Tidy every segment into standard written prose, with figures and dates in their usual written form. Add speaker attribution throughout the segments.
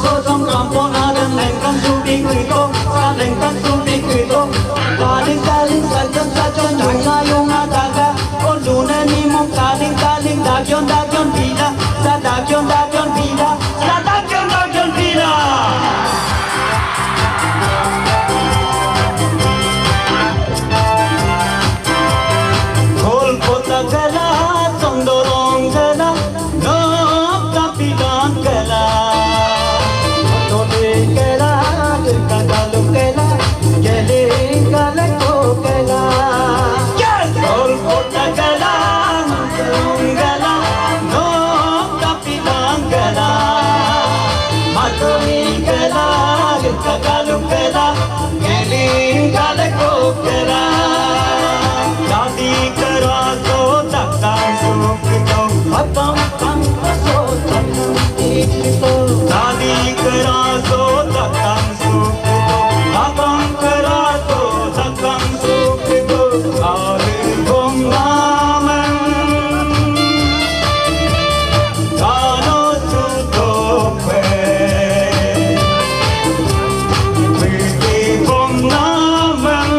Speaker 1: so trong lòng con à đừng lành con su đi cười tô sa lành con su đi cười tô ta linh sa chân chẳng sa yung à ta ga con dù nên đi mong ta linh đã chôn vì la sa đã chôn vì la sa đã chôn vì la khol kota gala sondorong gala no kapilan gala Kela, kagalu kela, kele kala ko kela. Kol kota kela, kala, no kapilang kela. Matoni kela, kagalu kela, kele kala ko kela. Dadi kara so takang sukto, atam tang so takang ikto. Dadi kara so takang sukto, atam kara so takang sukto. Ari gom naman, kano suto pe. Priti gom naman,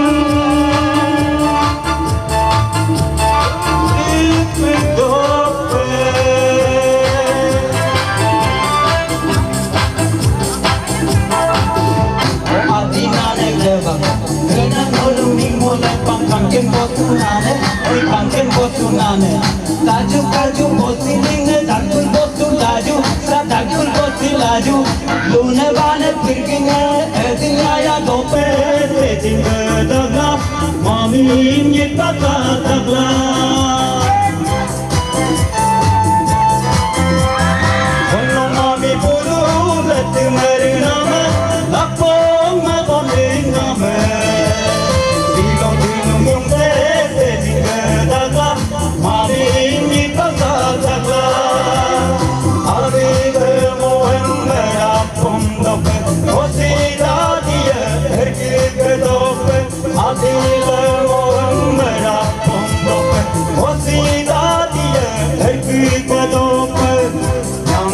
Speaker 1: prito pe. Kangkin botu nane, laju kaju bosi linge, dakul botu laju, sa dakul bosi laju, lune bane pirkinge, edinga ya dope, edinga dagla, mami nyita dagla. Kono mami puru lete mariname, lapong magoningame. Nam